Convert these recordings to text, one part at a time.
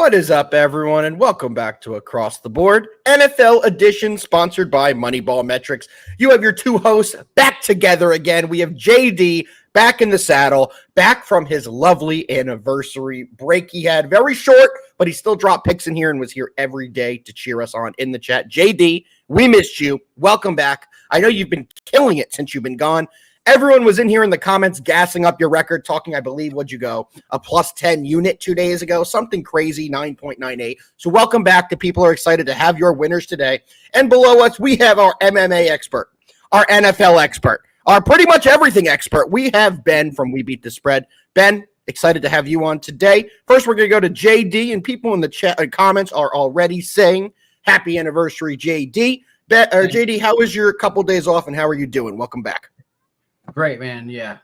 What is up, everyone, and welcome back to Across the Board, NFL edition, sponsored by MoneyBall Metrics. You have your two hosts back together again. We have JD back in the saddle, back from his lovely anniversary break he had. Very short, but he still dropped picks in here and was here every day to cheer us on in the chat. JD, we missed you. Welcome back. I know you've been killing it since you've been gone. Everyone was in here in the comments gassing up your record, talking, I believe, what'd you go? A plus 10 unit 2 days ago, something crazy, 9.98. So welcome back. The people are excited to have your winners today. And below us, we have our MMA expert, our NFL expert, our pretty much everything expert. We have Ben from We Beat the Spread. Ben, excited to have you on today. First, we're going to go to JD, and people in the chat comments are already saying, happy anniversary, JD. JD, how was your couple days off, and how are you doing? Welcome back. Great, man. Yeah.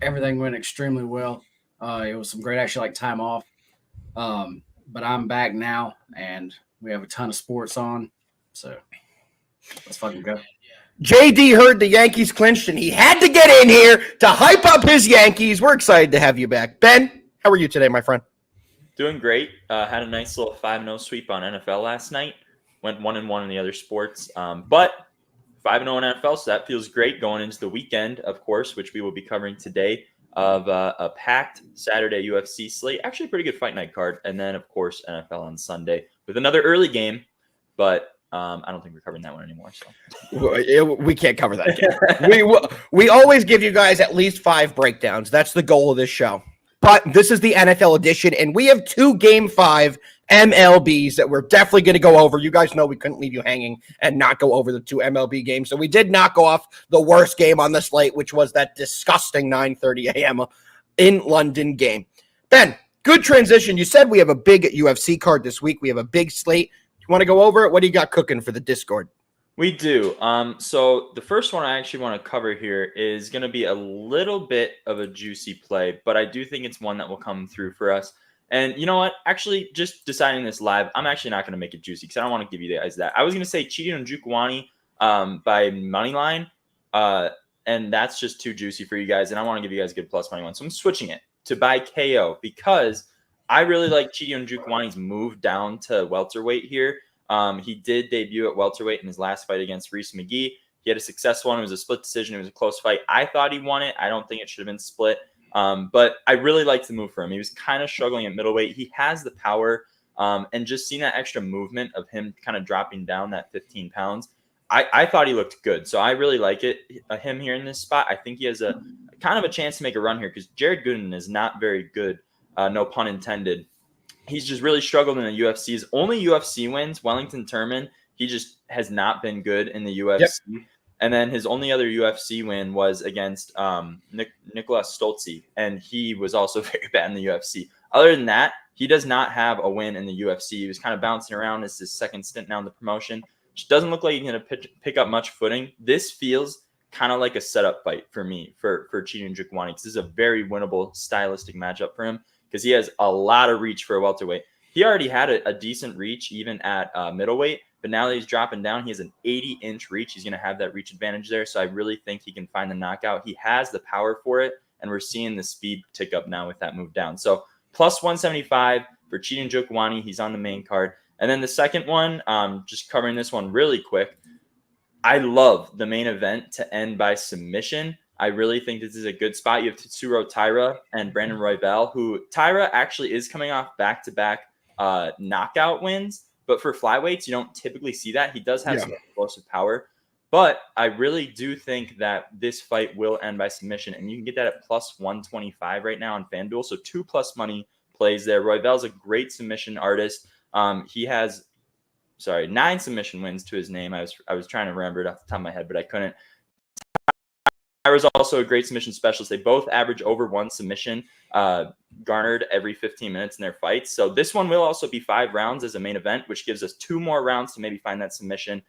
Everything went extremely well. It was some great, actually, time off. But I'm back now, and we have a ton of sports on. So let's fucking go. JD heard the Yankees clinched, and he had to get in here to hype up his Yankees. We're excited to have you back. Ben, how are you today, my friend? Doing great. Had a nice little 5-0 sweep on NFL last night. Went 1-1 in the other sports. But 5-0 in NFL, so that feels great going into the weekend, of course, which we will be covering today, of a packed Saturday UFC slate. Actually, a pretty good fight night card. And then, of course, NFL on Sunday with another early game. But I don't think we're covering that one anymore. So we can't cover that game. we always give you guys at least 5 breakdowns. That's the goal of this show. But this is the NFL edition, and we have 2 Game 5 MLBs that we're definitely going to go over. You guys know we couldn't leave you hanging and not go over the 2 MLB games. So we did knock off the worst game on the slate, which was that disgusting 9:30 a.m. in London game. Ben, good transition. You said we have a big UFC card this week. We have a big slate. You want to go over it? What do you got cooking for the Discord? We do. So the first one I actually want to cover here is going to be a little bit of a juicy play, but I do think it's one that will come through for us. And you know what? Actually, just deciding this live, I'm actually not going to make it juicy because I don't want to give you guys that. I was going to say Chidi Njokuani by money line, and that's just too juicy for you guys. And I want to give you guys a good plus money one, so I'm switching it to buy KO because I really like Chidi Njokuani's move down to welterweight here. He did debut at welterweight in his last fight against Reese McGee. He had a successful one. It was a split decision. It was a close fight. I thought he won it. I don't think it should have been split. But I really liked the move for him. He was kind of struggling at middleweight. He has the power, and just seeing that extra movement of him kind of dropping down that 15 pounds, I thought he looked good. So I really like him here in this spot. I think he has a kind of a chance to make a run here because Jared Gooden is not very good, no pun intended. He's just really struggled in the UFC. His only UFC wins, Wellington Turman, he just has not been good in the UFC. Yep. And then his only other UFC win was against Nicolas Stolze, and he was also very bad in the UFC. Other than that, he does not have a win in the UFC. He was kind of bouncing around. It's his second stint now in the promotion, which doesn't look like he's going to pick up much footing. This feels kind of like a setup fight for me for Chidi Njokuani because this is a very winnable stylistic matchup for him because he has a lot of reach for a welterweight. He already had a decent reach even at middleweight. But now that he's dropping down, he has an 80-inch reach. He's going to have that reach advantage there. So I really think he can find the knockout. He has the power for it, and we're seeing the speed tick up now with that move down. So plus 175 for Chidi Njokuani. He's on the main card. And then the second one, just covering this one really quick, I love the main event to end by submission. I really think this is a good spot. You have Tatsuro Taira and Brandon Royval, who Taira actually is coming off back-to-back knockout wins. But for flyweights, you don't typically see that. He does have some explosive power. But I really do think that this fight will end by submission. And you can get that at plus 125 right now on FanDuel. So 2+ money plays there. Royval's a great submission artist. He has, 9 submission wins to his name. I was trying to remember it off the top of my head, but I couldn't. Taira's also a great submission specialist. They both average over 1 submission garnered every 15 minutes in their fights. So this one will also be 5 rounds as a main event, which gives us 2 more rounds to maybe find that submission.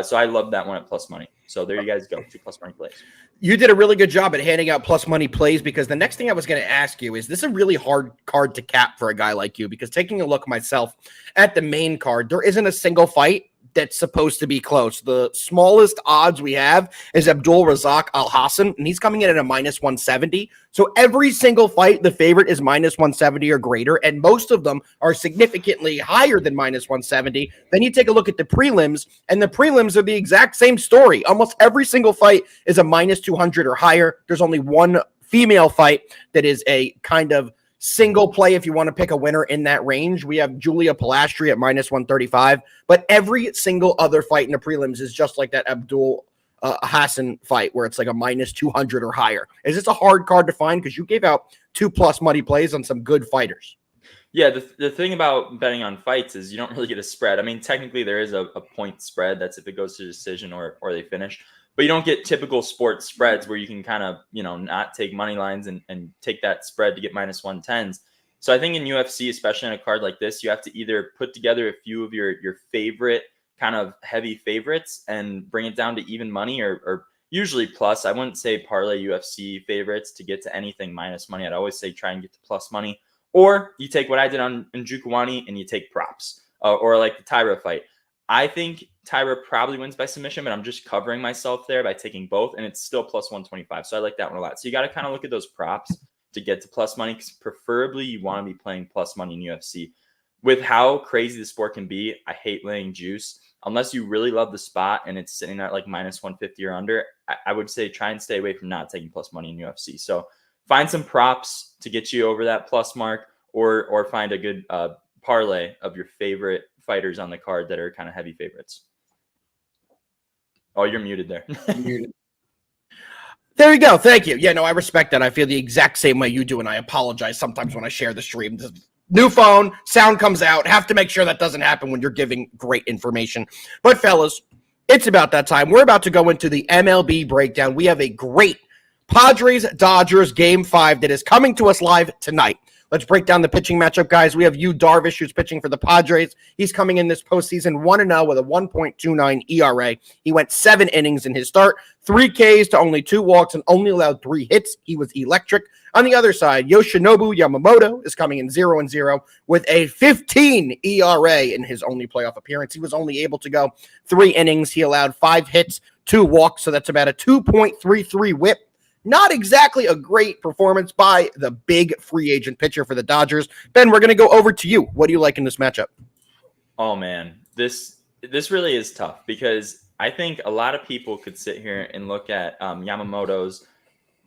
So I love that one at plus money. So there you guys go, 2+ money plays. You did a really good job at handing out plus money plays because the next thing I was going to ask you is this a really hard card to cap for a guy like you? Because taking a look myself at the main card, there isn't a single fight that's supposed to be close. The smallest odds we have is Abdul Razak Al Hassan, and he's coming in at a minus 170. So every single fight, the favorite is minus 170 or greater, and most of them are significantly higher than minus 170. Then you take a look at the prelims, and the prelims are the exact same story. Almost every single fight is a minus 200 or higher. There's only one female fight that is a kind of single play if you want to pick a winner in that range. We have Julia Palastri at minus 135, but every single other fight in the prelims is just like that Abdul Hassan fight where it's like a minus 200 or higher. Is this a hard card to find? Because you gave out 2+ money plays on some good fighters. Yeah, the thing about betting on fights is you don't really get a spread. I mean, technically there is a point spread. That's if it goes to decision or they finish. But you don't get typical sports spreads where you can kind of, not take money lines and take that spread to get minus 110s. So I think in UFC, especially on a card like this, you have to either put together a few of your favorite kind of heavy favorites and bring it down to even money or usually plus. I wouldn't say parlay UFC favorites to get to anything minus money. I'd always say try and get to plus money. Or you take what I did on Njokuani and you take props or like the Tyra fight. I think Tyra probably wins by submission, but I'm just covering myself there by taking both, and it's still plus 125. So I like that one a lot. So you got to kind of look at those props to get to plus money, because preferably you want to be playing plus money in UFC. With how crazy the sport can be, I hate laying juice. Unless you really love the spot and it's sitting at like minus 150 or under, I would say try and stay away from not taking plus money in UFC. So find some props to get you over that plus mark, or find a good parlay of your favorite fighters on the card that are kind of heavy favorites. Oh, you're muted there. There you go. Thank you. Yeah, no, I respect that. I feel the exact same way you do, and I apologize sometimes when I share the stream. New phone, sound comes out. Have to make sure that doesn't happen when you're giving great information. But fellas, it's about that time. We're about to go into the MLB breakdown. We have a great Padres-Dodgers Game 5 that is coming to us live tonight. Let's break down the pitching matchup, guys. We have Yu Darvish, who's pitching for the Padres. He's coming in this postseason 1-0 with a 1.29 ERA. He went 7 innings in his start, 3 Ks to only 2 walks, and only allowed 3 hits. He was electric. On the other side, Yoshinobu Yamamoto is coming in 0-0 with a 15 ERA in his only playoff appearance. He was only able to go 3 innings. He allowed 5 hits, 2 walks, so that's about a 2.33 whip. Not exactly a great performance by the big free agent pitcher for the Dodgers. Ben, we're going to go over to you. What do you like in this matchup? Oh, man, this really is tough because I think a lot of people could sit here and look at Yamamoto's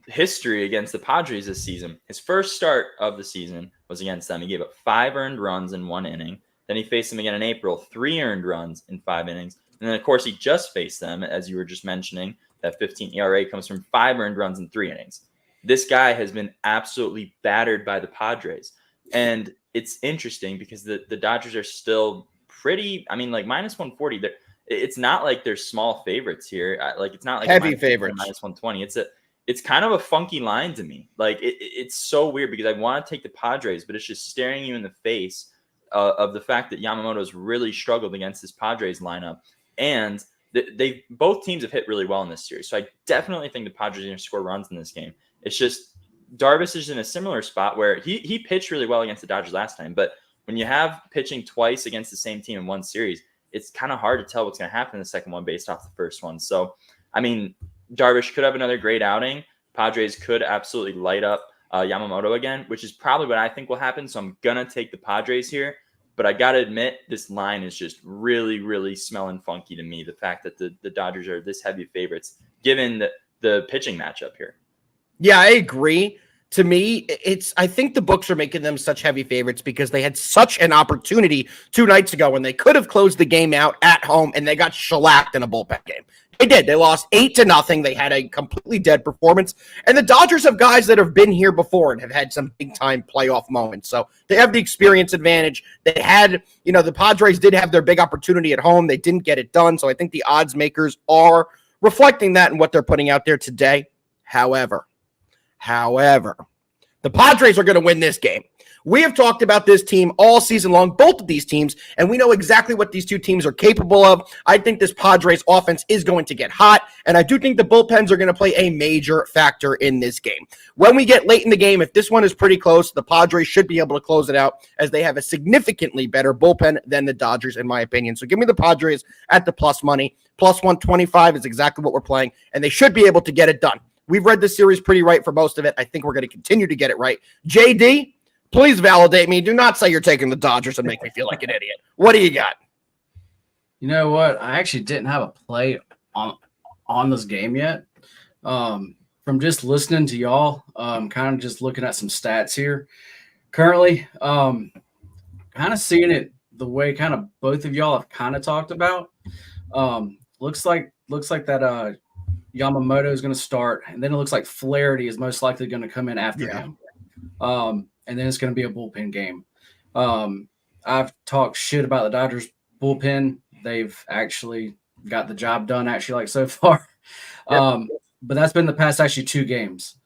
history against the Padres this season. His first start of the season was against them. He gave up 5 earned runs in 1 inning. Then he faced them again in April, 3 earned runs in 5 innings. And then, of course, he just faced them, as you were just mentioning. That 15 ERA comes from 5 earned runs in 3 innings. This guy has been absolutely battered by the Padres. And it's interesting because the Dodgers are still pretty, like minus 140. It's not like they're small favorites here. Like it's not like heavy favorites. Minus 120. It's kind of a funky line to me. Like it's so weird because I want to take the Padres, but it's just staring you in the face of the fact that Yamamoto's really struggled against this Padres lineup. And they both teams have hit really well in this series. So I definitely think the Padres are going to score runs in this game. It's just Darvish is in a similar spot where he pitched really well against the Dodgers last time. But when you have pitching twice against the same team in one series, it's kind of hard to tell what's going to happen in the second one based off the first one. So, Darvish could have another great outing. Padres could absolutely light up Yamamoto again, which is probably what I think will happen. So I'm going to take the Padres here. But I got to admit, this line is just really, really smelling funky to me. The fact that the Dodgers are this heavy favorites, given the pitching matchup here. Yeah, I agree. To me, I think the books are making them such heavy favorites because they had such an opportunity 2 nights ago when they could have closed the game out at home and they got shellacked in a bullpen game. They did. They lost 8-0. They had a completely dead performance. And the Dodgers have guys that have been here before and have had some big-time playoff moments. So they have the experience advantage. They had, the Padres did have their big opportunity at home. They didn't get it done. So I think the odds makers are reflecting that in what they're putting out there today. However, The Padres are going to win this game. We have talked about this team all season long, both of these teams, and we know exactly what these two teams are capable of. I think this Padres offense is going to get hot, and I do think the bullpens are going to play a major factor in this game. When we get late in the game, if this one is pretty close, the Padres should be able to close it out as they have a significantly better bullpen than the Dodgers, in my opinion. So give me the Padres at the plus money. Plus 125 is exactly what we're playing, and they should be able to get it done. We've read this series pretty right for most of it. I think we're going to continue to get it right. JD, please validate me. Do not say you're taking the Dodgers and make me feel like an idiot. What do you got? You know what? I actually didn't have a play on this game yet. From just listening to y'all, kind of just looking at some stats here. Currently, kind of seeing it the way kind of both of y'all have kind of talked about. Looks like that Yamamoto is going to start, and then it looks like Flaherty is most likely going to come in after him. And then it's going to be a bullpen game. I've talked shit about the Dodgers bullpen. They've actually got the job done so far. But that's been the past actually 2 games.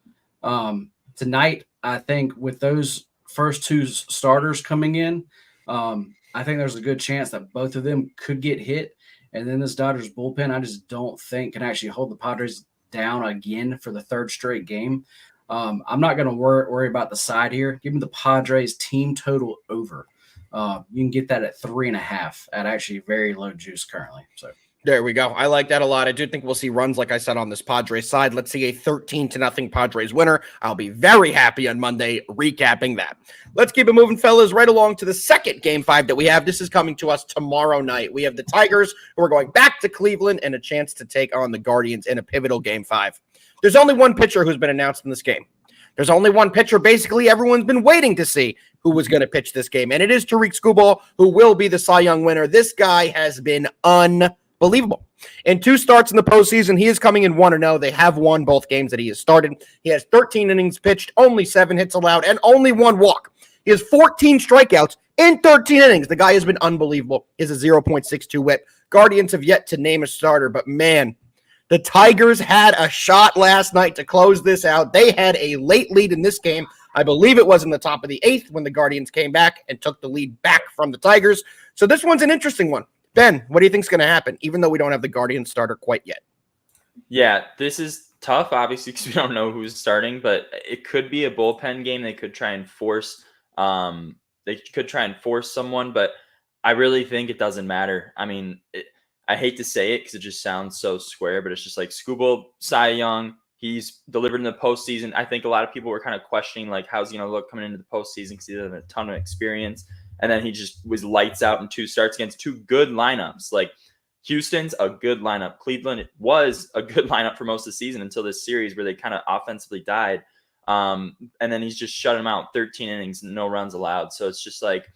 Tonight, I think with those first 2 starters coming in, I think there's a good chance that both of them could get hit. And then this Dodgers bullpen, I just don't think can actually hold the Padres down again for the 3rd straight game. I'm not going to worry about the side here. Give me the Padres team total over. You can get that at 3.5 at actually very low juice currently. So there we go. I like that a lot. I do think we'll see runs, like I said, on this Padres side. Let's see a 13-0 Padres winner. I'll be very happy on Monday recapping that. Let's keep it moving, fellas, right along to the second Game 5 that we have. This is coming to us tomorrow night. We have the Tigers, who are going back to Cleveland, and a chance to take on the Guardians in a pivotal Game 5. There's only one pitcher who's been announced in this game. There's only one pitcher basically everyone's been waiting to see who was going to pitch this game, and it is Tariq Skubal, who will be the Cy Young winner. This guy has been unbelievable. In 2 starts in the postseason, he is coming in 1-0. They have won both games that he has started. He has 13 innings pitched, only 7 hits allowed, and only 1 walk. He has 14 strikeouts in 13 innings. The guy has been unbelievable. He has a 0.62 whip. Guardians have yet to name a starter, but man, the Tigers had a shot last night to close this out. They had a late lead in this game. I believe it was in the top of the 8th when the Guardians came back and took the lead back from the Tigers. So this one's an interesting one. Ben, what do you think is going to happen, even though we don't have the Guardians starter quite yet? Yeah, this is tough, obviously, because we don't know who's starting, but it could be a bullpen game. They could try and force someone, but I really think it doesn't matter. I mean, I hate to say it because it just sounds so square, but it's just like Skubal, Cy Young, he's delivered in the postseason. I think a lot of people were kind of questioning, like, how's he going to look coming into the postseason because he doesn't have a ton of experience. And then he just was lights out in 2 starts against 2 good lineups. Like, Houston's a good lineup. Cleveland, it was a good lineup for most of the season until this series where they kind of offensively died. And then he's just shut him out, 13 innings, no runs allowed. So it's just like,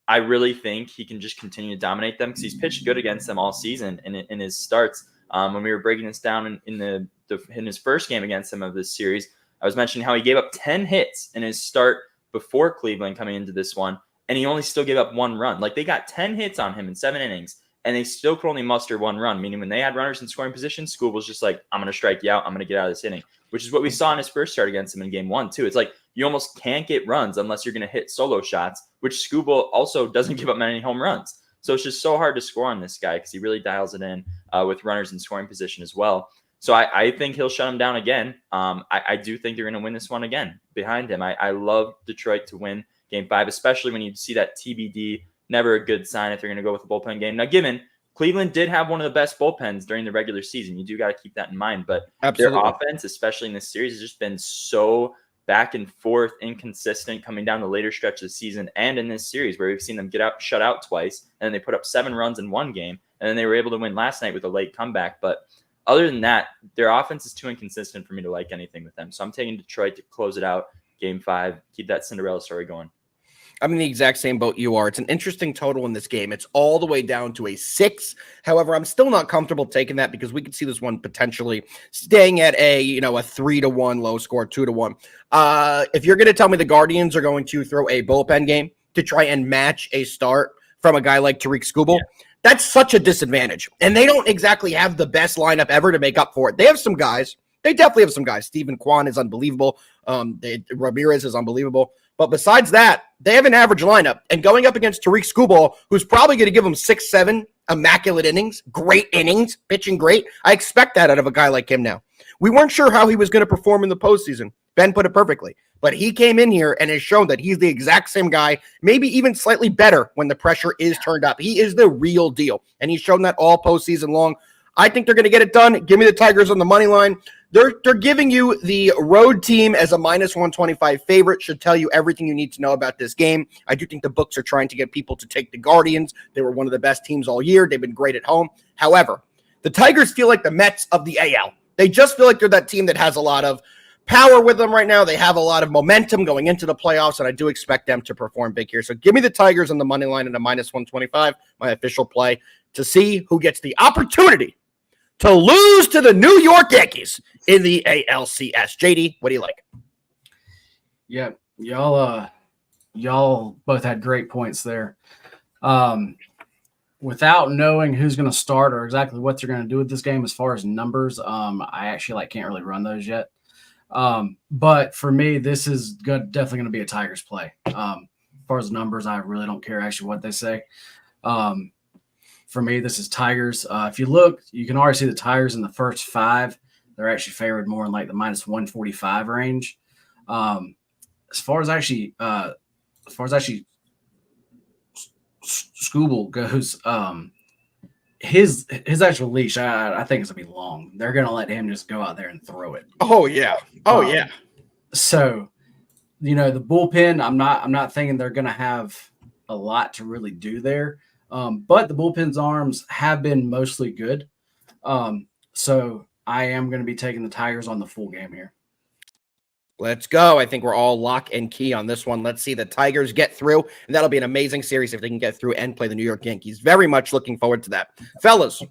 I really think he can just continue to dominate them because he's pitched good against them all season in his starts. When we were breaking this down in his first game against them of this series, I was mentioning how he gave up 10 hits in his start before Cleveland coming into this one, and he only still gave up 1 run. Like, they got 10 hits on him in 7 innings, and they still could only muster 1 run, meaning when they had runners in scoring position, Skubal was just like, I'm going to strike you out. I'm going to get out of this inning, which is what we saw in his first start against him in game 1, too. It's like you almost can't get runs unless you're going to hit solo shots, which Skubal also doesn't give up many home runs. So it's just so hard to score on this guy because he really dials it in with runners in scoring position as well. So I think he'll shut him down again. I do think they're going to win this one again behind him. I love Detroit to win Game 5, especially when you see that TBD. Never a good sign if they're going to go with a bullpen game. Now, given Cleveland did have one of the best bullpens during the regular season, you do got to keep that in mind. But Absolutely. Their offense, especially in this series, has just been so back and forth, inconsistent coming down the later stretch of the season and in this series where we've seen them shut out twice, and then they put up 7 runs in one game, and then they were able to win last night with a late comeback. But other than that, their offense is too inconsistent for me to like anything with them. So I'm taking Detroit to close it out, Game 5, keep that Cinderella story going. I'm in the exact same boat you are. It's an interesting total in this game. It's all the way down to a 6. However, I'm still not comfortable taking that because we could see this one potentially staying at a 3-1 low score, 2-1. If you're going to tell me the Guardians are going to throw a bullpen game to try and match a start from a guy like Tariq Skubal, that's such a disadvantage. And they don't exactly have the best lineup ever to make up for it. They have some guys They definitely have some guys. Stephen Kwan is unbelievable. Ramirez is unbelievable. But besides that, they have an average lineup. And going up against Tariq Skubal, who's probably going to give them 6-7 immaculate innings, great innings, pitching great. I expect that out of a guy like him now. We weren't sure how he was going to perform in the postseason. Ben put it perfectly. But he came in here and has shown that he's the exact same guy, maybe even slightly better when the pressure is turned up. He is the real deal. And he's shown that all postseason long. I think they're going to get it done. Give me the Tigers on the money line. They're giving you the road team as a -125 favorite. Should tell you everything you need to know about this game. I do think the books are trying to get people to take the Guardians. They were one of the best teams all year. They've been great at home. However, the Tigers feel like the Mets of the AL. They just feel like they're that team that has a lot of power with them right now. They have a lot of momentum going into the playoffs, and I do expect them to perform big here. So give me the Tigers on the money line at a -125, my official play, to see who gets the opportunity to lose to the New York Yankees in the ALCS. JD, what do you like? Yeah, y'all both had great points there. Without knowing who's going to start or exactly what they're going to do with this game as far as numbers, I actually can't really run those yet. But for me, this is definitely going to be a Tigers play. As far as numbers, I really don't care actually what they say. For me, this is Tigers. If you look, you can already see the Tigers in the first 5. They're actually favored more in like the -145 range. As far as actually Skubal goes, his actual leash, I think it's gonna be long. They're gonna let him just go out there and throw it. Oh yeah, yeah. So, the bullpen, I'm not thinking they're gonna have a lot to really do there. But the bullpen's arms have been mostly good. So I am going to be taking the Tigers on the full game here. Let's go. I think we're all lock and key on this one. Let's see the Tigers get through, and that'll be an amazing series if they can get through and play the New York Yankees. Very much looking forward to that. Fellas,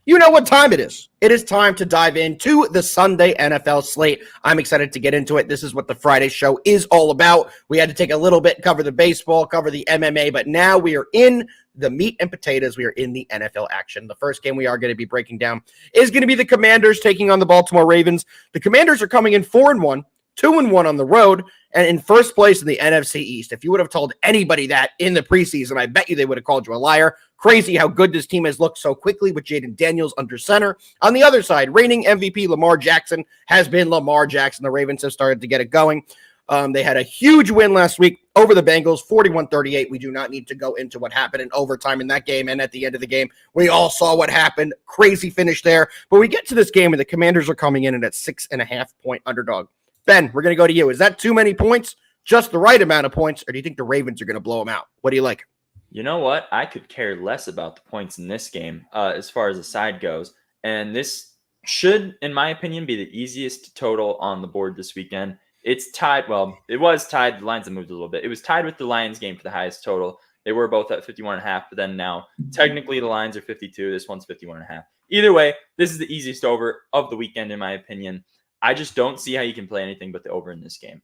you know what time it is. It is time to dive into the Sunday NFL slate. I'm excited to get into it. This is what the Friday show is all about. We had to take a little bit, cover the baseball, cover the MMA, but now we are in the meat and potatoes. We are in the NFL action. The first game we are going to be breaking down is going to be the Commanders taking on the Baltimore Ravens. The Commanders are coming in 4-1, 2-1 on the road, and in first place in the NFC East. If you would have told anybody that in the preseason, I bet you they would have called you a liar. Crazy how good this team has looked so quickly with Jaden Daniels under center. On the other side, reigning MVP Lamar Jackson has been Lamar Jackson. The Ravens have started to get it going. They had a huge win last week over the Bengals, 41-38. We do not need to go into what happened in overtime in that game. And at the end of the game, we all saw what happened. Crazy finish there. But we get to this game and the Commanders are coming in at 6.5-point underdog. Ben, we're going to go to you. Is that too many points? Just the right amount of points? Or do you think the Ravens are going to blow them out? What do you like? You know what? I could care less about the points in this game as far as the side goes. And this should, in my opinion, be the easiest total on the board this weekend. It's tied. Well, it was tied. The lines have moved a little bit. It was tied with the Lions game for the highest total. They were both at 51.5, but then now technically the lines are 52. This one's 51.5. Either way, this is the easiest over of the weekend, in my opinion. I just don't see how you can play anything but the over in this game.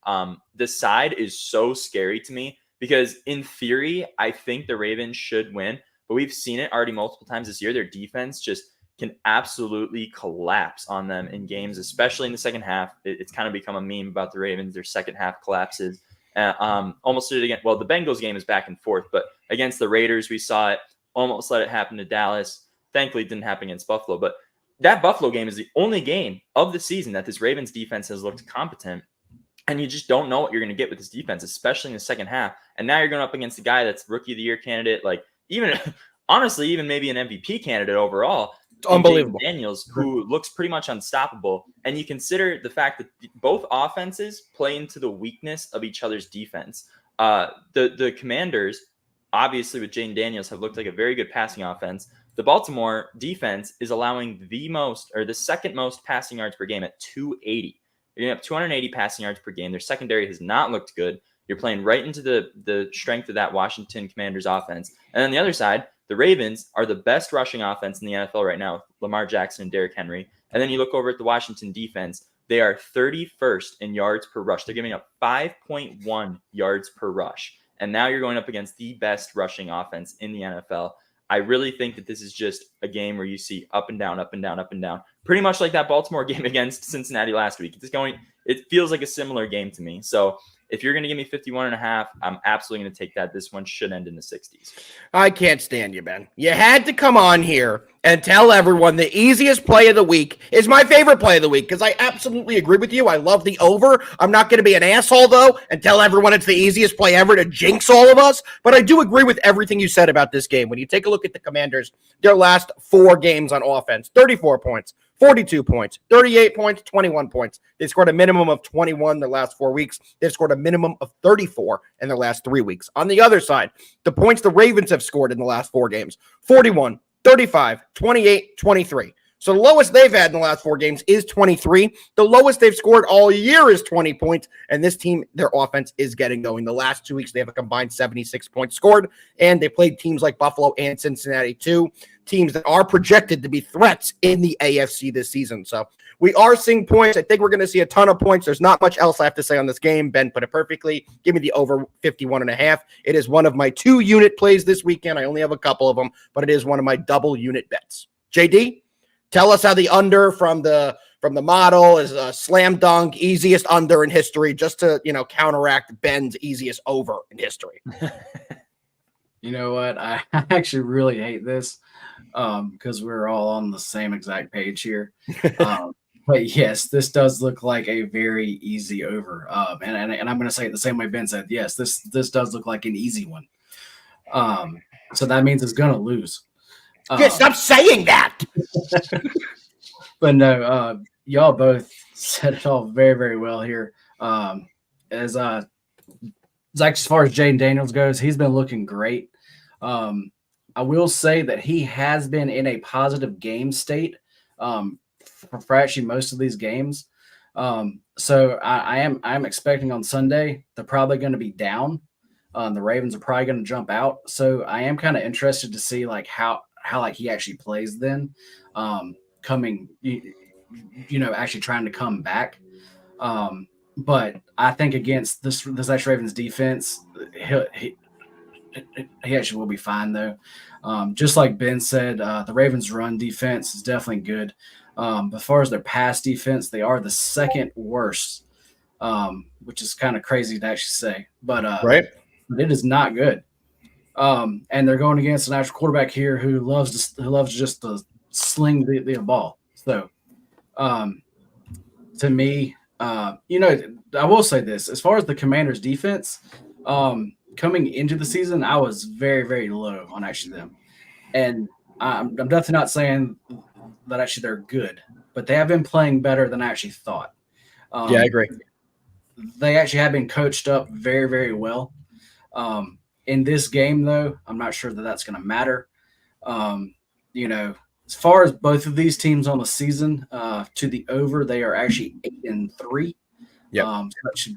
The side is so scary to me because in theory, I think the Ravens should win, but we've seen it already multiple times this year. Their defense just can absolutely collapse on them in games, especially in the second half. It's kind of become a meme about the Ravens. Their second half collapses. Almost did it again. Well, the Bengals game is back and forth, but against the Raiders, we saw it. Almost let it happen to Dallas. Thankfully, it didn't happen against Buffalo. But that Buffalo game is the only game of the season that this Ravens defense has looked competent. And you just don't know what you're going to get with this defense, especially in the second half. And now you're going up against a guy that's rookie of the year candidate, like even honestly, even maybe an MVP candidate overall. Unbelievable. Daniels, who looks pretty much unstoppable. And you consider the fact that both offenses play into the weakness of each other's defense. The Commanders, obviously with Jaden Daniels, have looked like a very good passing offense. The Baltimore defense is allowing the second most passing yards per game at 280. You're going to have 280 passing yards per game. Their secondary has not looked good. You're playing right into the strength of that Washington Commanders offense. And on the other side, the Ravens are the best rushing offense in the NFL right now with Lamar Jackson and Derrick Henry. And then you look over at the Washington defense. They are 31st in yards per rush. They're giving up 5.1 yards per rush. And now you're going up against the best rushing offense in the NFL. I really think that this is just a game where you see up and down, up and down, up and down. Pretty much like that Baltimore game against Cincinnati last week. It feels like a similar game to me. So if you're going to give me 51.5, I'm absolutely going to take that. This one should end in the 60s. I can't stand you, Ben. You had to come on here and tell everyone the easiest play of the week is my favorite play of the week, because I absolutely agree with you. I love the over. I'm not going to be an asshole, though, and tell everyone it's the easiest play ever to jinx all of us. But I do agree with everything you said about this game. When you take a look at the Commanders, their last 4 games on offense, 34 points. 42 points, 38 points, 21 points. They scored a minimum of 21 their last 4 weeks. They've scored a minimum of 34 in their last 3 weeks. On the other side, the points the Ravens have scored in the last 4 games, 41, 35, 28, 23. So the lowest they've had in the last 4 games is 23. The lowest they've scored all year is 20 points. And this team, their offense is getting going. The last 2 weeks, they have a combined 76 points scored. And they played teams like Buffalo and Cincinnati too. Teams that are projected to be threats in the AFC this season. So we are seeing points. I think we're going to see a ton of points. There's not much else I have to say on this game. Ben put it perfectly. Give me the over 51.5. It is one of my 2 unit plays this weekend. I only have a couple of them, but it is one of my double unit bets. JD, tell us how the under from the model is a slam dunk, easiest under in history, just to, counteract Ben's easiest over in history. You know what? I actually really hate this because we're all on the same exact page here. But yes, this does look like a very easy over. And I'm going to say it the same way Ben said. Yes, this does look like an easy one. So that means it's going to lose. Stop saying that. But no, y'all both said it all very, very well here. As far as Jaden Daniels goes, he's been looking great. I will say that he has been in a positive game state for actually most of these games. So I'm expecting on Sunday they're probably going to be down. The Ravens are probably going to jump out. So I am kind of interested to see like how he actually plays then, coming, actually trying to come back. But I think against this actual Ravens defense, he actually will be fine though. Just like Ben said, the Ravens run defense is definitely good. But as far as their pass defense, they are the second worst, which is kind of crazy to actually say, but right. It is not good. And they're going against an actual quarterback here who loves just to sling the ball. So, to me, I will say this: as far as the Commanders' defense, coming into the season, I was very, very low on actually them, and I'm definitely not saying that actually they're good, but they have been playing better than I actually thought. Yeah, I agree. They actually have been coached up very, very well. In this game, though, I'm not sure that that's going to matter. As far as both of these teams on the season, to the over, they are actually 8-3. Yeah.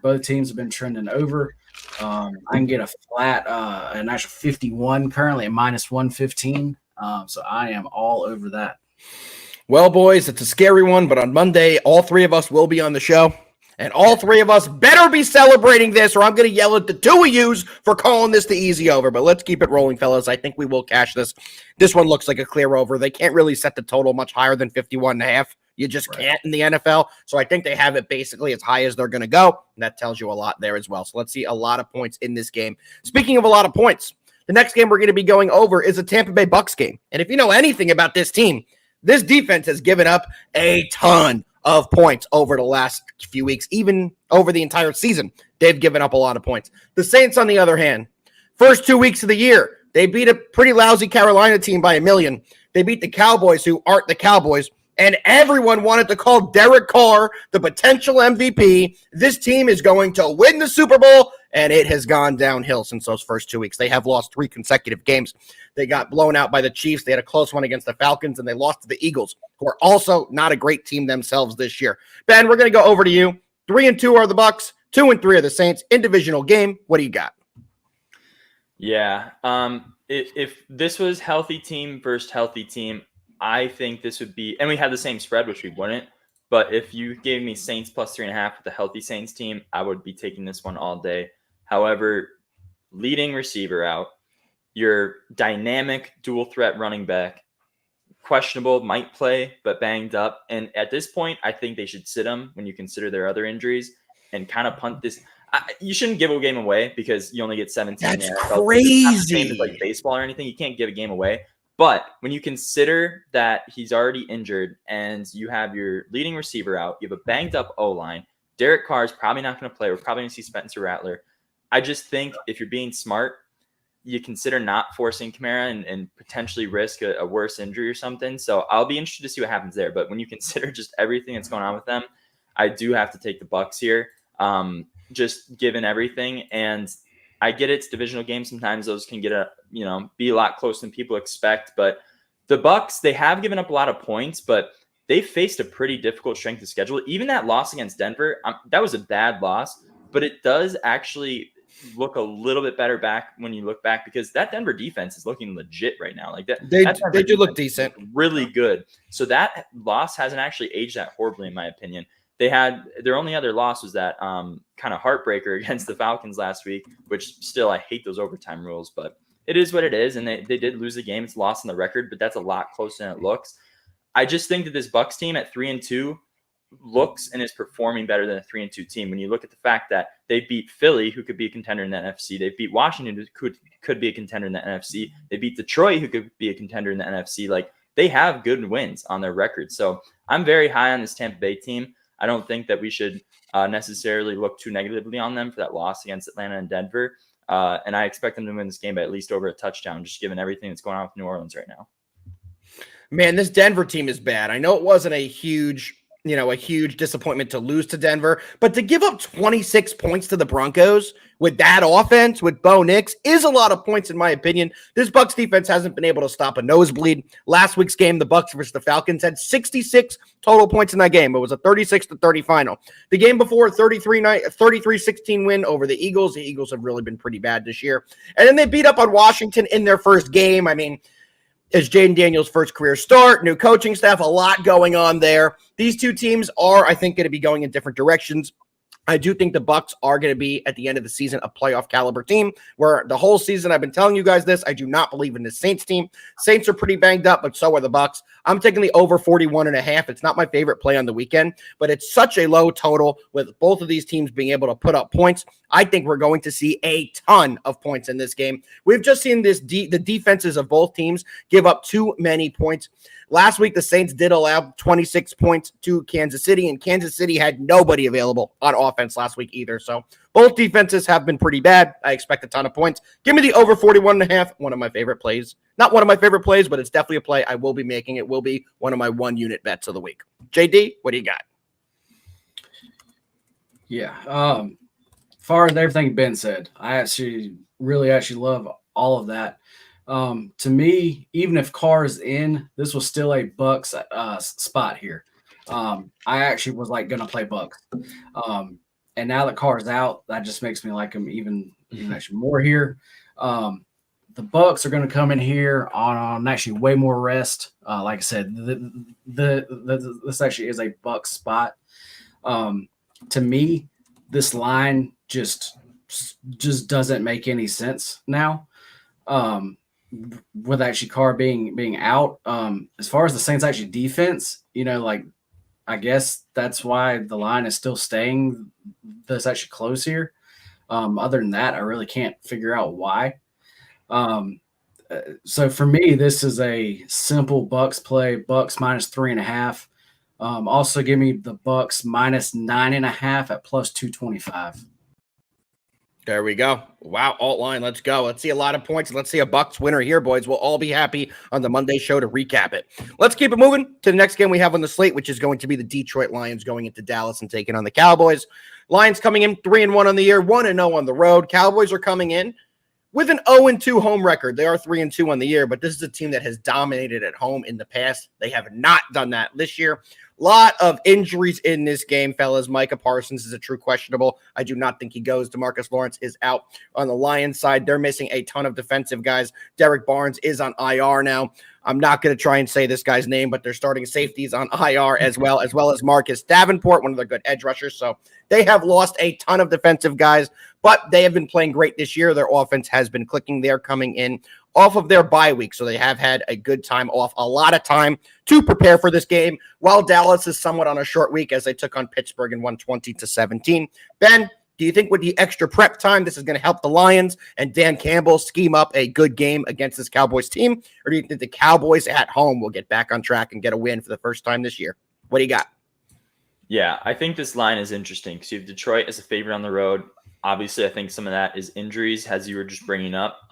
Both teams have been trending over. I can get a flat, an actual 51 currently at -115. So I am all over that. Well, boys, it's a scary one, but on Monday, all 3 of us will be on the show. And all 3 of us better be celebrating this, or I'm going to yell at the 2 of yous for calling this the easy over. But let's keep it rolling, fellas. I think we will cash this. This one looks like a clear over. They can't really set the total much higher than 51.5. You just can't in the NFL. So I think they have it basically as high as they're going to go. And that tells you a lot there as well. So let's see a lot of points in this game. Speaking of a lot of points, the next game we're going to be going over is a Tampa Bay Bucs game. And if you know anything about this team, this defense has given up a ton of points over the last few weeks, even over the entire season. They've given up a lot of points. The Saints, on the other hand, first 2 weeks of the year, they beat a pretty lousy Carolina team by 1 million. They beat the Cowboys, who aren't the Cowboys, and everyone wanted to call Derek Carr the potential MVP. This team is going to win the Super Bowl, and it has gone downhill since those first 2 weeks. They have lost 3 consecutive games. They got blown out by the Chiefs. They had a close one against the Falcons, and they lost to the Eagles, who are also not a great team themselves this year. Ben, we're going to go over to you. 3-2 are the Bucs. 2-3 are the Saints. In divisional game, what do you got? Yeah. If this was healthy team versus healthy team, I think this would be, and we had the same spread, which we wouldn't. But if you gave me Saints plus 3.5 with the healthy Saints team, I would be taking this one all day. However, leading receiver out, your dynamic dual threat running back, questionable, might play, but banged up. And at this point, I think they should sit him when you consider their other injuries and kind of punt this. You shouldn't give a game away because you only get 17. That's It's crazy. not the same as like baseball or anything. You can't give a game away. But when you consider that he's already injured and you have your leading receiver out, you have a banged up O-line, Derek Carr is probably not going to play. We're probably going to see Spencer Rattler. I just think if you're being smart, you consider not forcing Kamara and potentially risk a worse injury or something. So I'll be interested to see what happens there. But when you consider just everything that's going on with them, I do have to take the Bucs here, just given everything. And I get it's divisional game. Sometimes those can get be a lot closer than people expect. But the Bucs, they have given up a lot of points, but they faced a pretty difficult strength of schedule. Even that loss against Denver, that was a bad loss, but it does actually look a little bit better back when you look back, because that Denver defense is looking legit right now. Like that, they do look decent, really good. So that loss hasn't actually aged that horribly, in my opinion. They had their only other loss was that kind of heartbreaker against the Falcons last week, which still, I hate those overtime rules, but it is what it is. And they did lose the game. It's lost on the record, but that's a lot closer than it looks. I just think that this Bucs team at 3-2 looks and is performing better than a 3-2 team. When you look at the fact that they beat Philly, who could be a contender in the NFC, they beat Washington, who could be a contender in the NFC, they beat Detroit, who could be a contender in the NFC. Like, they have good wins on their record. So I'm very high on this Tampa Bay team. I don't think that we should necessarily look too negatively on them for that loss against Atlanta and Denver. And I expect them to win this game by at least over a touchdown, just given everything that's going on with New Orleans right now. Man, this Denver team is bad. I know it wasn't a huge disappointment to lose to Denver, but to give up 26 points to the Broncos with that offense, with Bo Nix, is a lot of points in my opinion. This Bucs defense hasn't been able to stop a nosebleed. Last week's game, the Bucs versus the Falcons, had 66 total points in that game. It was a 36-30 final. The game before, 33-16 win over the Eagles. The Eagles have really been pretty bad this year. And then they beat up on Washington in their first game. I mean, it's Jaden Daniels' first career start, new coaching staff, a lot going on there. These two teams are, I think, going to be going in different directions. I do think the Bucs are going to be, at the end of the season, a playoff caliber team, where the whole season I've been telling you guys this. I do not believe in the Saints team. Saints are pretty banged up, but so are the Bucs. I'm taking the over 41.5. It's not my favorite play on the weekend, but it's such a low total with both of these teams being able to put up points. I think we're going to see a ton of points in this game. We've just seen the defenses of both teams give up too many points. Last week, the Saints did allow 26 points to Kansas City, and Kansas City had nobody available on offense last week either. So both defenses have been pretty bad. I expect a ton of points. Give me the over 41.5, one of my favorite plays. Not one of my favorite plays, but it's definitely a play I will be making. It will be one of my one-unit bets of the week. JD, what do you got? Yeah. As far as everything Ben said, I really love all of that. To me, even if Carr's in, this was still a Bucs spot here. I actually was going to play Bucs. And now that Carr's out, that just makes me like him even actually more here. The Bucs are going to come in here on actually way more rest. Like I said, this actually is a Bucs spot. To me, this line just doesn't make any sense now. With actually Carr being out. As far as the Saints actually defense, I guess that's why the line is still staying this actually close here. Other than that, I really can't figure out why. So for me, this is a simple Bucs play. Bucs minus 3.5. Also give me the Bucs minus 9.5 at plus 225. There we go. Wow, alt line. Let's go. Let's see a lot of points. Let's see a Bucs winner here, boys. We'll all be happy on the Monday show to recap it. Let's keep it moving to the next game we have on the slate, which is going to be the Detroit Lions going into Dallas and taking on the Cowboys. Lions coming in 3-1 on the year, 1-0 on the road. Cowboys are coming in with an 0-2 home record. They are 3-2 on the year, but this is a team that has dominated at home in the past. They have not done that this year. Lot of injuries in this game, fellas. Micah Parsons is a true questionable. I do not think he goes. DeMarcus Lawrence is out. On the Lions side, they're missing a ton of defensive guys. Derek Barnes is on IR now. I'm not going to try and say this guy's name, but they're starting safeties on IR as well as Marcus Davenport, one of their good edge rushers. So they have lost a ton of defensive guys, but they have been playing great this year. Their offense has been clicking. They're coming in off of their bye week. So they have had a good time off, a lot of time to prepare for this game, while Dallas is somewhat on a short week as they took on Pittsburgh and won 20-17. Ben, do you think with the extra prep time, this is going to help the Lions and Dan Campbell scheme up a good game against this Cowboys team? Or do you think the Cowboys at home will get back on track and get a win for the first time this year? What do you got? Yeah, I think this line is interesting because you have Detroit as a favorite on the road. Obviously, I think some of that is injuries, as you were just bringing up.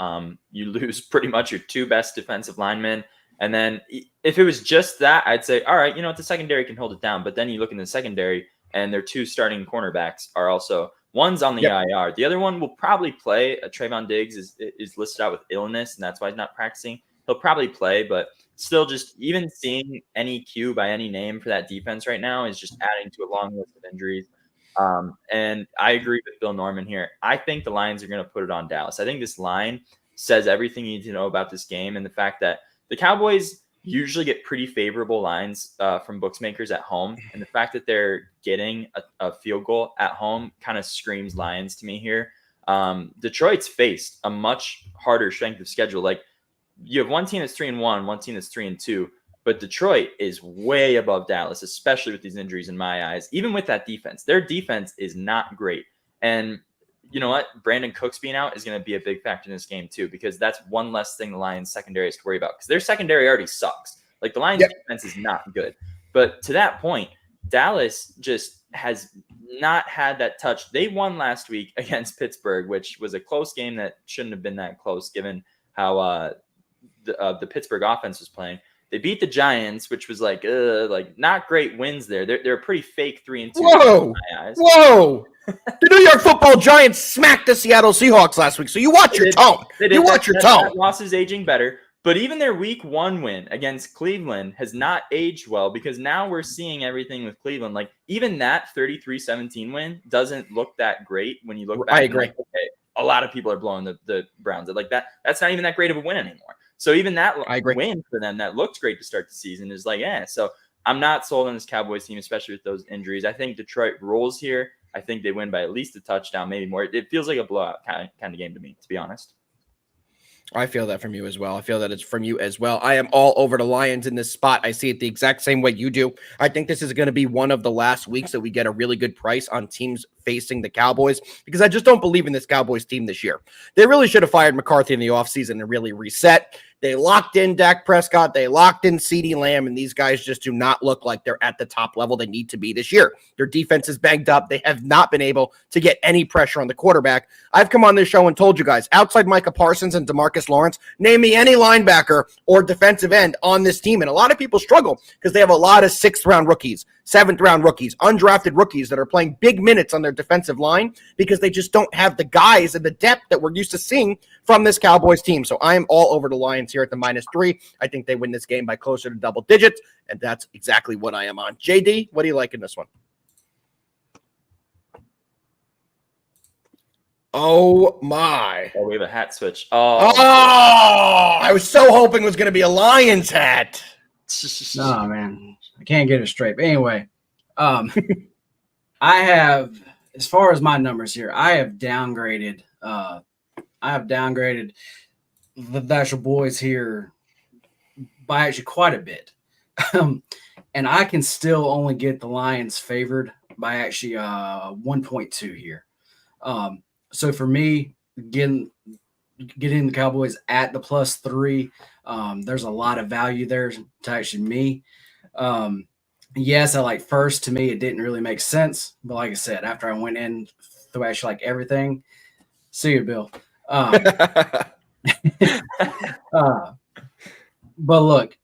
You lose pretty much your two best defensive linemen. And then if it was just that, I'd say, all right, the secondary can hold it down. But then you look in the secondary, and their two starting cornerbacks are also – one's on the IR. The other one will probably play. Trayvon Diggs is listed out with illness, and that's why he's not practicing. He'll probably play, but still just even seeing any Q by any name for that defense right now is just adding to a long list of injuries. And I agree with Bill Norman here. I think the Lions are going to put it on Dallas. I think this line says everything you need to know about this game, and the fact that the Cowboys usually get pretty favorable lines from bookmakers at home. And the fact that they're getting a field goal at home kind of screams Lions to me here. Detroit's faced a much harder strength of schedule. Like, you have one team that's 3-1, one team that's 3-2, but Detroit is way above Dallas, especially with these injuries in my eyes. Even with that defense, their defense is not great. And you know what? Brandon Cooks being out is going to be a big factor in this game too, because that's one less thing the Lions secondary has to worry about, because their secondary already sucks. Like, the Lions defense is not good. But to that point, Dallas just has not had that touch. They won last week against Pittsburgh, which was a close game that shouldn't have been that close given how the Pittsburgh offense was playing. They beat the Giants, which was like not great wins there. They're a pretty fake 3-2. Whoa! In my eyes. Whoa! The New York Football Giants smacked the Seattle Seahawks last week, so you watch your tone. You watch your tone. That loss is aging better, but even their Week 1 win against Cleveland has not aged well, because now we're seeing everything with Cleveland. Like, even that 33-17 win doesn't look that great when you look back. I agree. Like, okay, a lot of people are blowing the Browns. Like, that's not even that great of a win anymore. So even that win for them that looked great to start the season is like, So I'm not sold on this Cowboys team, especially with those injuries. I think Detroit rolls here. I think they win by at least a touchdown, maybe more. It feels like a blowout kind of game to me, to be honest. I feel that from you as well. I feel that it's from you as well. I am all over the Lions in this spot. I see it the exact same way you do. I think this is going to be one of the last weeks that we get a really good price on teams facing the Cowboys, because I just don't believe in this Cowboys team this year. They really should have fired McCarthy in the offseason and really reset. They locked in Dak Prescott. They locked in CeeDee Lamb, and these guys just do not look like they're at the top level they need to be this year. Their defense is banged up. They have not been able to get any pressure on the quarterback. I've come on this show and told you guys, outside Micah Parsons and DeMarcus Lawrence, name me any linebacker or defensive end on this team. And a lot of people struggle because they have a lot of 6th-round rookies, 7th-round rookies, undrafted rookies that are playing big minutes on their defensive line because they just don't have the guys and the depth that we're used to seeing from this Cowboys team. So I am all over the Lions here at the -3. I think they win this game by closer to double digits, and that's exactly what I am on. JD, what do you like in this one? Oh, my. Oh, we have a hat switch. I was so hoping it was going to be a Lions hat. No, man. I can't get it straight. But anyway, I have, as far as my numbers here, I have downgraded the actual boys here by actually quite a bit. And I can still only get the Lions favored by actually 1.2 here. So for me, getting the Cowboys at the +3, there's a lot of value there to actually me. Yes, I like first. To me, it didn't really make sense. But like I said, after I went in through actually like everything, see you, Bill. But look,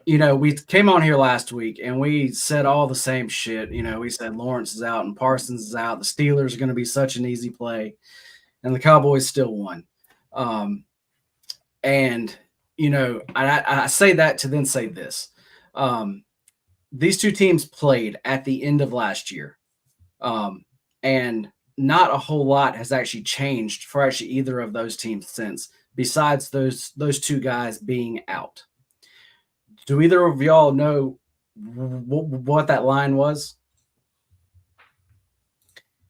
we came on here last week and we said all the same shit. We said Lawrence is out and Parsons is out. The Steelers are going to be such an easy play, and the Cowboys still won. And I say that to then say this. These two teams played at the end of last year. And not a whole lot has actually changed for actually either of those teams since, besides those two guys being out. Do either of y'all know what that line was?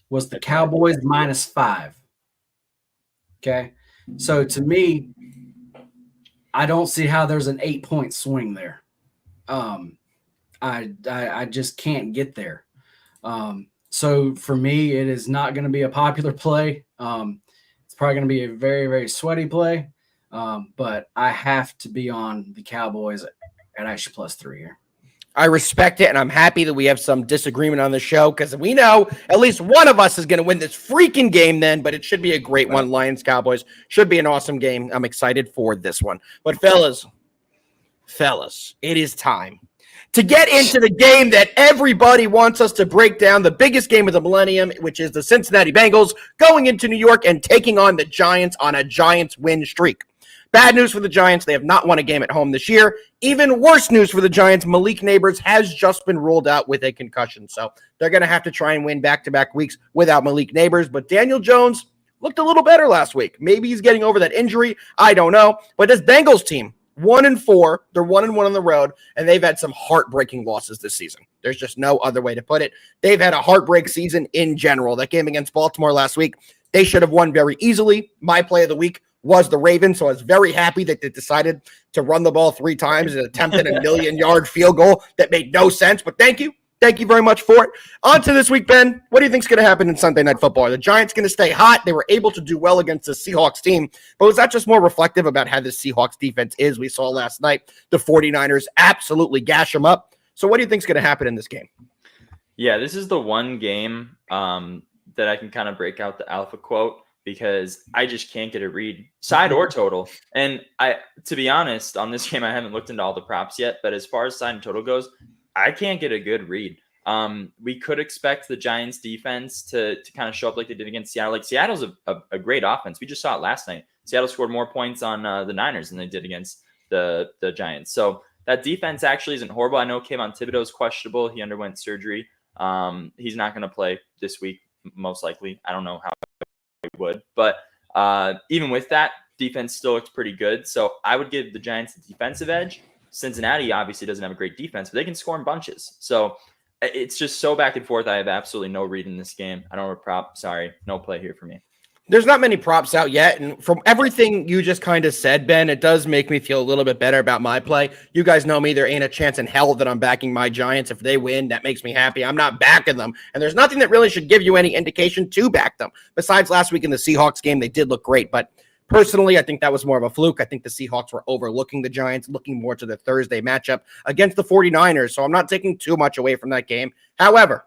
Was the Cowboys -5. Okay. So to me, I don't see how there's an 8-point swing there. I just can't get there. So for me, it is not going to be a popular play. It's probably going to be a very, very sweaty play. But I have to be on the Cowboys at actually +3 here. I respect it, and I'm happy that we have some disagreement on the show because we know at least one of us is going to win this freaking game then, but it should be a great one. Lions-Cowboys should be an awesome game. I'm excited for this one. But fellas, it is time to get into the game that everybody wants us to break down, the biggest game of the millennium, which is the Cincinnati Bengals going into New York and taking on the Giants on a Giants win streak. Bad news for the Giants. They have not won a game at home this year. Even worse news for the Giants. Malik Neighbors has just been ruled out with a concussion. So they're going to have to try and win back-to-back weeks without Malik Neighbors. But Daniel Jones looked a little better last week. Maybe he's getting over that injury. I don't know. But this Bengals team, 1-4, they're 1-1 on the road, and they've had some heartbreaking losses this season. There's just no other way to put it. They've had a heartbreak season in general. That game against Baltimore last week, they should have won very easily. My play of the week was the Ravens, so I was very happy that they decided to run the ball 3 times and attempted a 1,000,000-yard field goal that made no sense, but thank you. Thank you very much for it. On to this week, Ben. What do you think is going to happen in Sunday Night Football? Are the Giants going to stay hot? They were able to do well against the Seahawks team, but was that just more reflective about how the Seahawks defense is? We saw last night the 49ers absolutely gash them up. So what do you think is going to happen in this game? Yeah, this is the one game that I can kind of break out the alpha quote, because I just can't get a read, side or total. And to be honest, on this game, I haven't looked into all the props yet, but as far as side and total goes, I can't get a good read. We could expect the Giants defense to kind of show up like they did against Seattle. Like, Seattle's a great offense. We just saw it last night. Seattle scored more points on the Niners than they did against the Giants. So that defense actually isn't horrible. I know Kayvon Thibodeau's questionable. He underwent surgery. He's not going to play this week, most likely. I don't know how would, but even with that, defense still looks pretty good. So I would give the Giants the defensive edge. Cincinnati obviously doesn't have a great defense, but they can score in bunches. So it's just so back and forth. I have absolutely no read in this game. I don't have a prop. Sorry, no play here for me. There's not many props out yet, and from everything you just kind of said, Ben, it does make me feel a little bit better about my play. You guys know me. There ain't a chance in hell that I'm backing my Giants. If they win, that makes me happy. I'm not backing them, and there's nothing that really should give you any indication to back them. Besides last week in the Seahawks game, they did look great, but personally, I think that was more of a fluke. I think the Seahawks were overlooking the Giants, looking more to the Thursday matchup against the 49ers, so I'm not taking too much away from that game. However,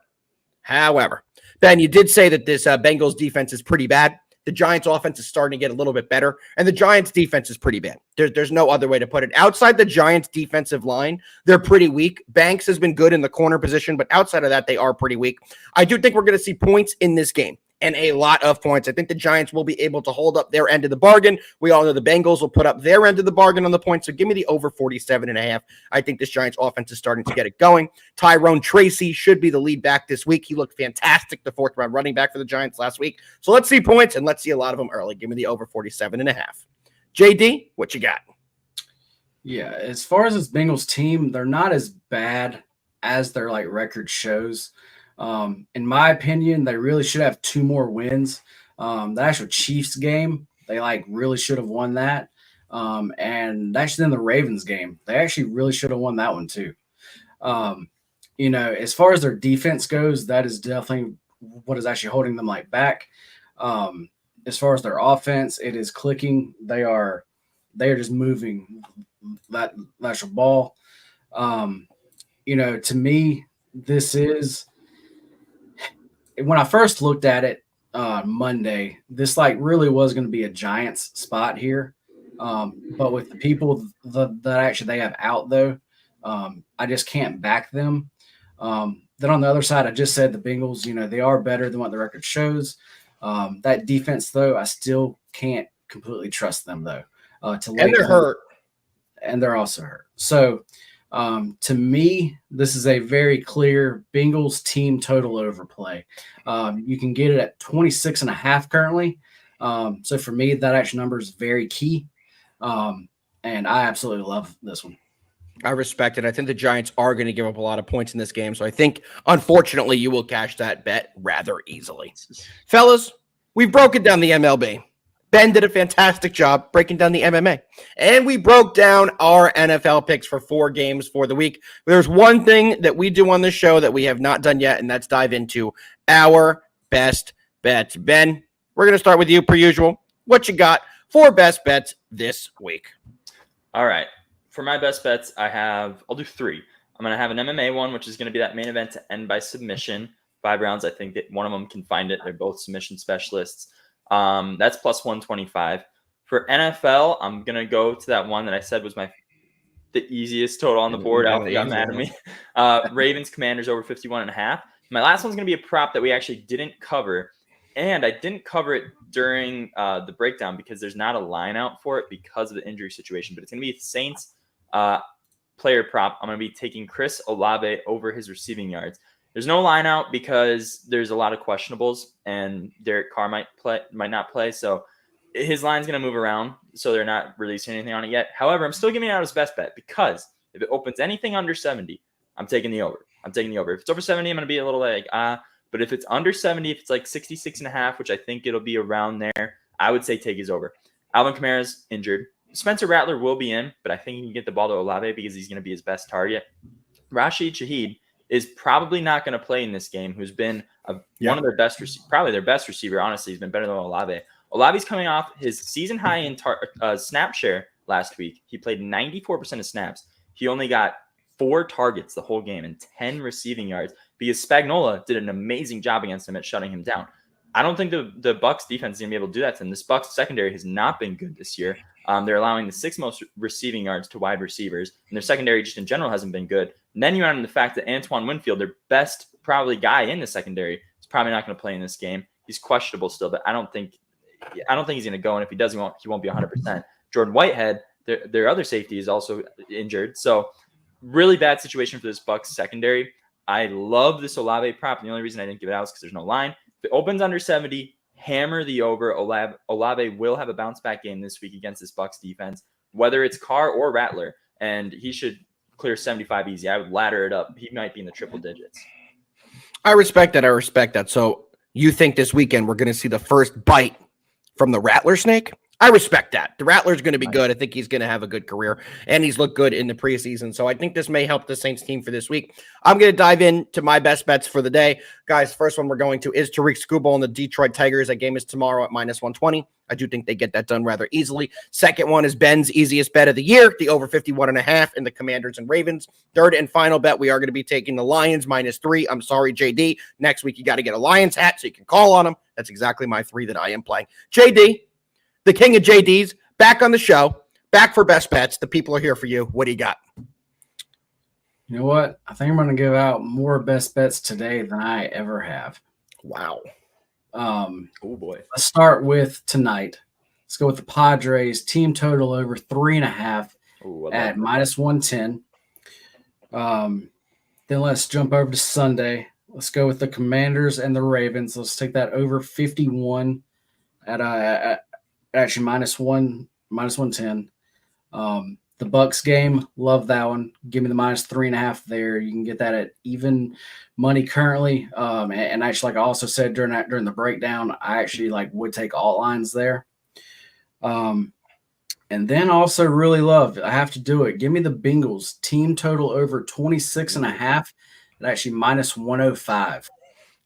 Ben, you did say that this Bengals defense is pretty bad. The Giants offense is starting to get a little bit better, and the Giants defense is pretty bad. There's no other way to put it. Outside the Giants defensive line, they're pretty weak. Banks has been good in the corner position, but outside of that, they are pretty weak. I do think we're going to see points in this game, and a lot of points. I think the Giants will be able to hold up their end of the bargain. We all know the Bengals will put up their end of the bargain on the points, so give me the over 47.5. I think this Giants offense is starting to get it going. Tyrone Tracy should be the lead back this week. He looked fantastic, the 4th-round running back for the Giants last week. So let's see points, and let's see a lot of them early. Give me the over 47.5. JD, what you got? Yeah, as far as this Bengals team, they're not as bad as their record shows. In my opinion, they really should have 2 more wins. The actual Chiefs game, they really should have won that. And actually in the Ravens game, they actually really should have won that one too. As far as their defense goes, that is definitely what is actually holding them back. As far as their offense, it is clicking. They are just moving that actual ball. To me, this is, when I first looked at it Monday, this really was going to be a Giants spot here. But with the people that actually they have out, though, I just can't back them. Then on the other side, I just said the Bengals, they are better than what the record shows. That defense, though, I still can't completely trust them, though. And they're hurt. And they're also hurt. So, to me, this is a very clear Bengals team total overplay. You can get it at 26.5 currently. So for me, that actual number is very key. And I absolutely love this one. I respect it. I think the Giants are going to give up a lot of points in this game. So I think, unfortunately, you will cash that bet rather easily. Fellas, we've broken down the MLB. Ben did a fantastic job breaking down the MMA. And we broke down our NFL picks for 4 games for the week. There's one thing that we do on this show that we have not done yet, and that's dive into our best bets. Ben, we're going to start with you per usual. What you got for best bets this week? All right. For my best bets, I'll do 3. I'm going to have an MMA one, which is going to be that main event to end by submission. 5 rounds. I think that one of them can find it. They're both submission specialists. That's plus 125. For NFL, I'm going to go to that one that I said was the easiest total on the board. Alfie got mad at me. Ravens Commanders over 51.5. My last one's going to be a prop that we actually didn't cover. And I didn't cover it during the breakdown because there's not a line out for it because of the injury situation. But it's going to be Saints player prop. I'm going to be taking Chris Olave over his receiving yards. There's no line out because there's a lot of questionables and Derek Carr might not play. So his line's going to move around. So they're not releasing anything on it yet. However, I'm still giving it out as best bet because if it opens anything under 70, I'm taking the over. If it's over 70, I'm going to be a little like, but if it's under 70, if it's like 66.5, which I think it'll be around there, I would say take his over. Alvin Kamara's injured. Spencer Rattler will be in, but I think he can get the ball to Olave because he's going to be his best target. Rashid Shaheed is probably not going to play in this game, who's been one of their best, probably their best receiver. Honestly, he's been better than Olave. Olave's coming off his season high in snap share last week. He played 94% of snaps. He only got 4 targets the whole game and 10 receiving yards because Spagnuolo did an amazing job against him at shutting him down. I don't think the Bucs defense is going to be able to do that to him. This Bucs secondary has not been good this year. They're allowing the 6th most receiving yards to wide receivers, and their secondary just in general hasn't been good. And then you add in the fact that Antoine Winfield, their best probably guy in the secondary, is probably not going to play in this game. He's questionable still, but I don't think he's going to go. And if he does, he won't be 100%. Jordan Whitehead, their other safety, is also injured. So really bad situation for this Bucs secondary. I love this Olave prop. And the only reason I didn't give it out is because there's no line. If it opens under 70, hammer the over. Olave will have a bounce back game this week against this Bucs defense, whether it's Carr or Rattler, and he should clear 75 easy. I would ladder it up. He might be in the triple digits. I respect that. So you think this weekend we're going to see the first bite from the Rattler snake? I respect that. The Rattler's going to be good. I think he's going to have a good career, and he's looked good in the preseason. So I think this may help the Saints team for this week. I'm going to dive into my best bets for the day. Guys, first one we're going to is Tariq Skubal and the Detroit Tigers. That game is tomorrow at minus 120. I do think they get that done rather easily. Second one is Ben's easiest bet of the year, the over 51.5 in the Commanders and Ravens. Third and final bet, we are going to be taking the Lions minus 3. I'm sorry, JD. Next week, you got to get a Lions hat so you can call on them. That's exactly my 3 that I am playing. JD, the king of JDs, back on the show, back for best bets. The people are here for you. What do you got? You know what? I think I'm going to give out more best bets today than I ever have. Wow. Oh, boy. Let's start with tonight. Let's go with the Padres team total over 3.5 at minus 110. Then let's jump over to Sunday. Let's go with the Commanders and the Ravens. Let's take that over 51 at actually minus 110. The Bucs game, love that one. Give me the minus 3.5 there. You can get that at even money currently. And actually, like I also said during the breakdown, I actually would take alt lines there. And then also really love, I have to do it. Give me the Bengals team total over 26.5 at actually minus 105.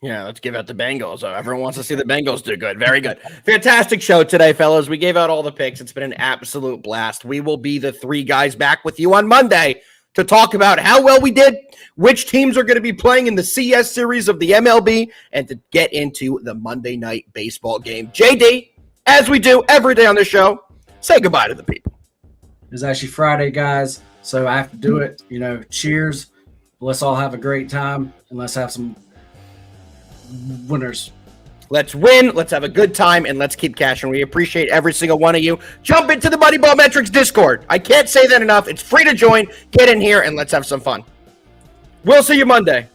Yeah, let's give out the Bengals. Everyone wants to see the Bengals do good. Very good. Fantastic show today, fellas. We gave out all the picks. It's been an absolute blast. We will be the 3 guys back with you on Monday to talk about how well we did, which teams are going to be playing in the CS series of the MLB, and to get into the Monday night baseball game. JD, as we do every day on the show, say goodbye to the people. It's actually Friday, guys, so I have to do it. Cheers. Let's all have a great time, and let's have some winners. Let's win, let's have a good time, and let's keep cashing. We appreciate every single one of you. Jump into the MoneyBall Metrics Discord. I can't say that enough. It's free to join. Get in here, and let's have some fun. We'll see you Monday.